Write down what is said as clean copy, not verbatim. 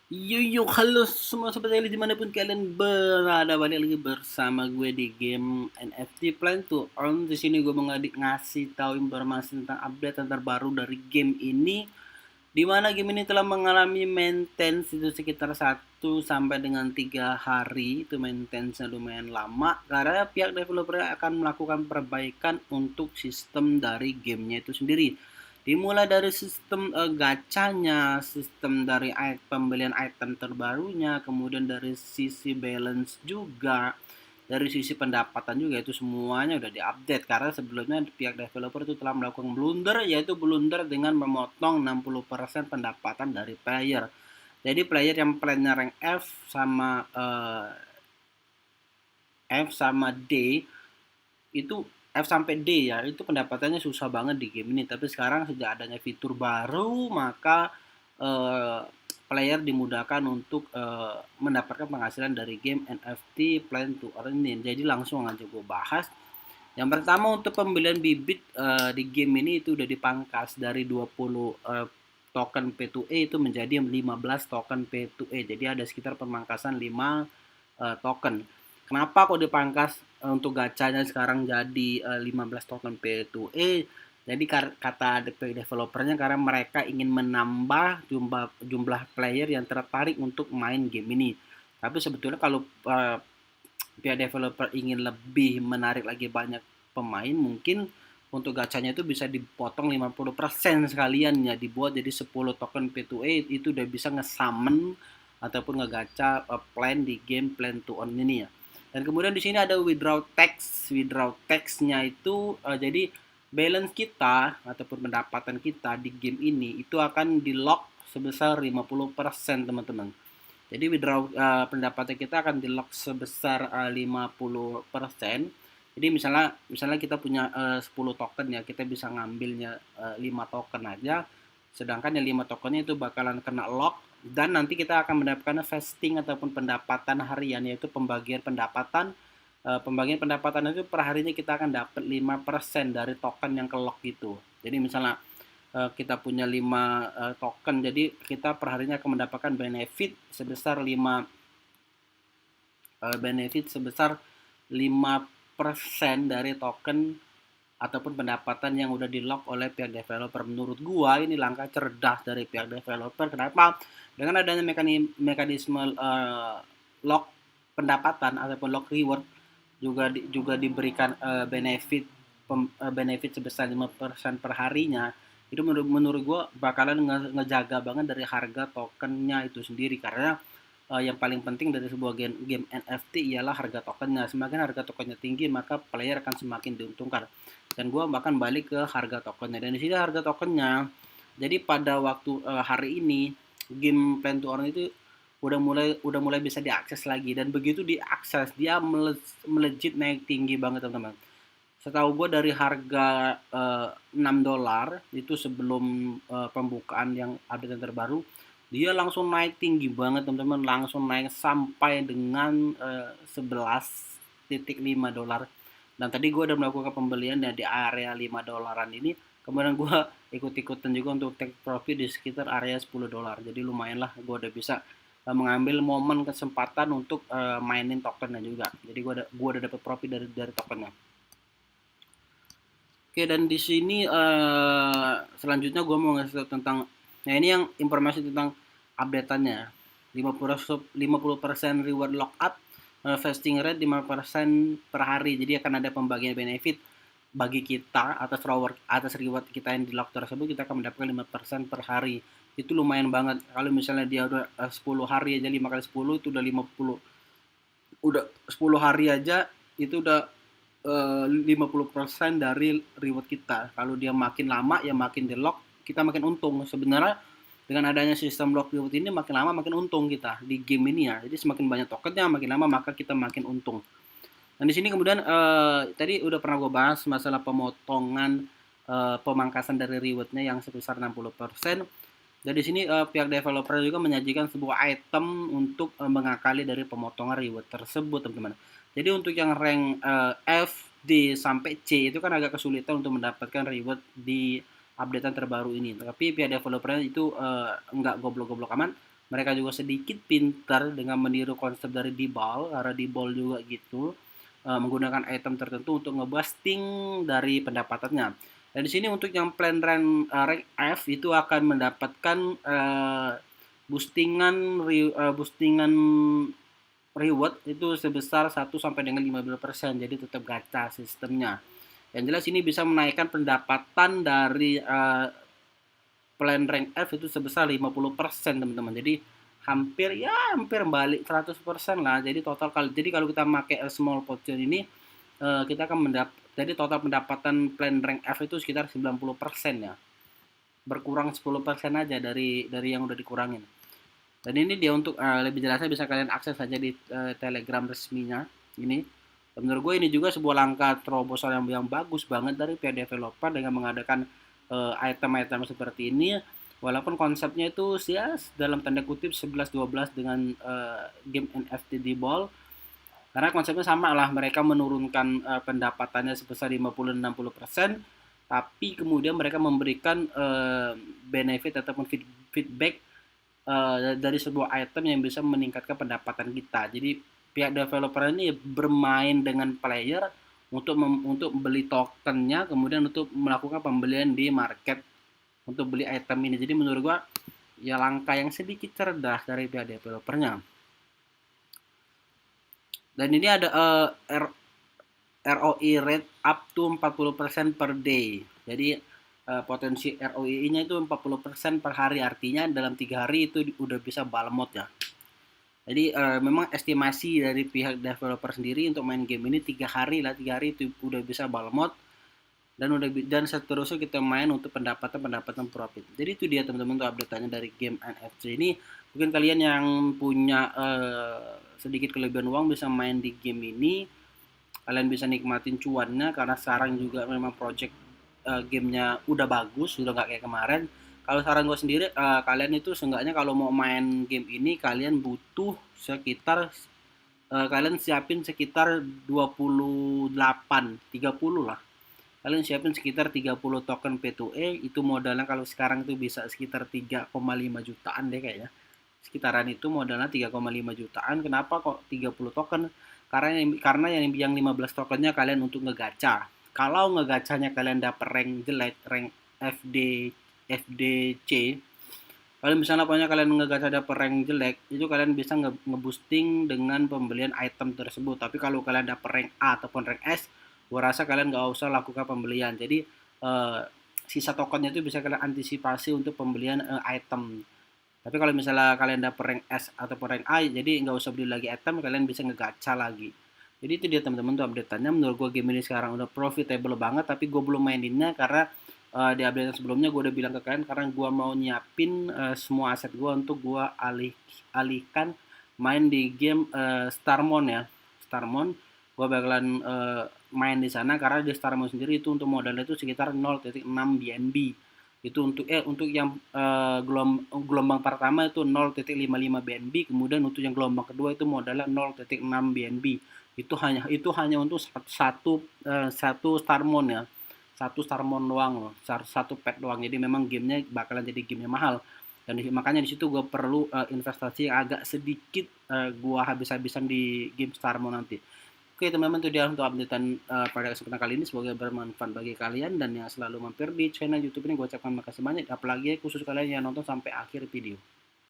Halo semua sobat Eli dimanapun kalian berada, balik lagi bersama gue di game NFT Plan to Earn. Di sini gue mau ngasih tahu informasi tentang update yang terbaru dari game ini, di mana game ini telah mengalami maintenance itu sekitar 1 sampai dengan 3 hari. Itu maintenance-nya lumayan lama karena pihak developer akan melakukan perbaikan untuk sistem dari gamenya itu sendiri. Dimulai dari sistem gacanya, sistem dari pembelian item terbarunya, kemudian dari sisi balance juga, dari sisi pendapatan juga, itu semuanya udah diupdate karena sebelumnya pihak developer itu telah melakukan blunder, yaitu blunder dengan memotong 60% pendapatan dari player. Jadi player yang plannya rank F sama D itu, F sampai D ya, itu pendapatannya susah banget di game ini. Tapi sekarang sejak adanya fitur baru, maka eh, player dimudahkan untuk mendapatkan penghasilan dari game NFT Plan to Earn ini. Jadi langsung aja gue bahas. Yang pertama, untuk pembelian bibit di game ini itu udah dipangkas dari 20 token P2E itu menjadi 15 token P2E. Jadi ada sekitar pemangkasan 5 token. Kenapa kok dipangkas untuk gacanya sekarang jadi 15 token P2E? Jadi kata developernya karena mereka ingin menambah jumlah player yang tertarik untuk main game ini. Tapi sebetulnya kalau pihak developer ingin lebih menarik lagi banyak pemain, mungkin untuk gacanya itu bisa dipotong 50% sekalian ya, dibuat jadi 10 token P2A, itu udah bisa nge-summon ataupun ngegacha plan di game Plan to Earn ini ya. Dan kemudian di sini ada withdraw tax. Withdraw tax-nya itu jadi balance kita ataupun pendapatan kita di game ini itu akan di lock sebesar 50% teman-teman. Jadi withdraw pendapatan kita akan di lock sebesar 50%. Jadi misalnya kita punya 10 token ya, kita bisa ngambilnya 5 token aja. Sedangkan yang 5 tokennya itu bakalan kena lock, dan nanti kita akan mendapatkan vesting ataupun pendapatan harian, yaitu pembagian pendapatan. Pembagian pendapatan itu per harinya kita akan dapat 5% dari token yang ke lock itu. Jadi misalnya kita punya 5 token, jadi kita perharinya akan mendapatkan benefit sebesar 5% dari token ataupun pendapatan yang udah di lock oleh pihak developer. Menurut gua ini langkah cerdas dari pihak developer. Kenapa? Dengan adanya mekanisme lock pendapatan ataupun lock reward, juga diberikan benefit sebesar 5% per harinya. Itu menurut gue bakalan ngejaga banget dari harga tokennya itu sendiri, karena yang paling penting dari sebuah game NFT ialah harga tokennya. Semakin harga tokennya tinggi, maka player akan semakin diuntungkan. Dan gue bahkan balik ke harga tokennya. Dan di sini harga tokennya, jadi pada waktu hari ini game Plan to Earn itu udah mulai bisa diakses lagi, dan begitu diakses dia melejit naik tinggi banget teman-teman. Setahu gue dari harga $6 itu sebelum pembukaan yang update yang terbaru, dia langsung naik tinggi banget teman-teman, langsung naik sampai dengan $11.5. Dan tadi gue udah melakukan pembelian ya di area $5 ini, kemudian gue ikut-ikutan juga untuk take profit di sekitar area $10. Jadi lumayan lah, gue udah bisa mengambil momen kesempatan untuk mainin tokennya juga. Jadi gue udah dapet profit dari tokennya. Oke, dan di sini selanjutnya gue mau ngasih tahu tentang, nah ini yang informasi tentang update-annya. 50% reward lockup, vesting rate 5% per hari. Jadi akan ada pembagian benefit bagi kita atas reward kita yang di lock tersebut, kita akan mendapatkan 5% per hari. Itu lumayan banget. Kalau misalnya dia udah 10 hari aja, 5 kali 10 itu udah 50. Udah 10 hari aja itu udah 50% dari reward kita. Kalau dia makin lama ya makin di lock, kita makin untung. Sebenarnya dengan adanya sistem lock reward ini, makin lama makin untung kita di game ini ya. Jadi semakin banyak tokennya, makin lama maka kita makin untung. Dan di sini kemudian tadi udah pernah gue bahas masalah pemotongan pemangkasan dari rewardnya yang sebesar 60%. Dan di sini pihak developer juga menyajikan sebuah item untuk mengakali dari pemotongan reward tersebut, teman-teman. Jadi untuk yang rank F, D sampai C itu kan agak kesulitan untuk mendapatkan reward di updatean terbaru ini. Tapi pihak developernya itu nggak goblok-goblok aman. mereka juga sedikit pintar dengan meniru konsep dari Dibal, karena Dibal juga gitu, menggunakan item tertentu untuk ngebusting dari pendapatannya. Dan di sini untuk yang plan rank F itu akan mendapatkan boostingan reward itu sebesar 1 sampai dengan 15%. Jadi tetap gacha sistemnya. Yang jelas ini bisa menaikkan pendapatan dari plan rank F itu sebesar 50%, teman-teman. Jadi hampir balik 100% lah. Jadi kalau kita pakai small fortune ini, kita akan jadi total pendapatan plan rank F itu sekitar 90% ya. Berkurang 10% aja dari yang udah dikurangin. Dan ini dia untuk lebih jelasnya bisa kalian akses saja di Telegram resminya ini. Dan menurut gue ini juga sebuah langkah terobosan yang bagus banget dari pihak developer dengan mengadakan item-item seperti ini, walaupun konsepnya itu ya dalam tanda kutip 11-12 dengan game NFT di ball, karena konsepnya sama lah, mereka menurunkan pendapatannya sebesar 50-60%, tapi kemudian mereka memberikan benefit ataupun feedback dari sebuah item yang bisa meningkatkan pendapatan kita. Jadi pihak developer ini bermain dengan player untuk beli tokennya, kemudian untuk melakukan pembelian di market untuk beli item ini. Jadi menurut gua ya langkah yang sedikit cerdas dari pihak developernya. Dan ini ada ROI rate up to 40% per day. Jadi potensi ROI-nya itu 40% per hari, artinya dalam 3 hari itu udah bisa balmot ya. Jadi memang estimasi dari pihak developer sendiri untuk main game ini 3 hari itu udah bisa balmot, dan seterusnya kita main untuk pendapatan profit. Jadi itu dia teman-teman tuh update-nya dari game NFC ini. Mungkin kalian yang punya sedikit kelebihan uang bisa main di game ini, kalian bisa nikmatin cuannya karena sekarang juga memang project gamenya udah bagus, udah nggak kayak kemarin. Kalau saran gue sendiri, kalian itu seenggaknya kalau mau main game ini kalian butuh sekitar kalian siapin sekitar 30 lah. Kalian siapin sekitar 30 token P2E, itu modalnya kalau sekarang itu bisa sekitar 3,5 jutaan deh kayaknya. Sekitaran itu modalnya 3,5 jutaan. Kenapa kok 30 token? Karena yang 15 tokennya kalian untuk ngegacha. Kalau ngegacanya kalian dapet rank jelek, rank FDC, kalian misalnya pokoknya kalian ngegacha dapet rank jelek, itu kalian bisa nge-boosting dengan pembelian item tersebut. Tapi kalau kalian dapet rank A ataupun rank S, gua rasa kalian nggak usah lakukan pembelian. Jadi sisa tokennya itu bisa kalian antisipasi untuk pembelian item. Tapi kalau misalnya kalian dapet rank S ataupun rank A, jadi nggak usah beli lagi item, kalian bisa ngegacha lagi. Jadi itu dia teman-teman tuh update-nya. Menurut gue game ini sekarang udah profitable banget, tapi gue belum maininnya karena di update sebelumnya gue udah bilang ke kalian karena gue mau nyiapin semua aset gue untuk gue alihkan main di game Starmon ya. Starmon gue bakalan main di sana karena di Starmon sendiri itu untuk modalnya itu sekitar 0,6 BNB. Itu untuk yang gelombang pertama itu 0,55 BNB, kemudian untuk yang gelombang kedua itu modalnya 0,6 BNB. Itu hanya untuk satu Starmon ya, satu Starmon doang, satu pet doang. Jadi memang gamenya bakalan jadi game yang mahal, dan makanya di situ gue perlu investasi yang agak sedikit, gue habis-habisan di game Starmon nanti. Oke teman-teman, itu dia untuk updatean pada kesempatan kali ini. Semoga bermanfaat bagi kalian, dan yang selalu mampir di channel YouTube ini gue ucapkan makasih banyak, apalagi khusus kalian yang nonton sampai akhir video.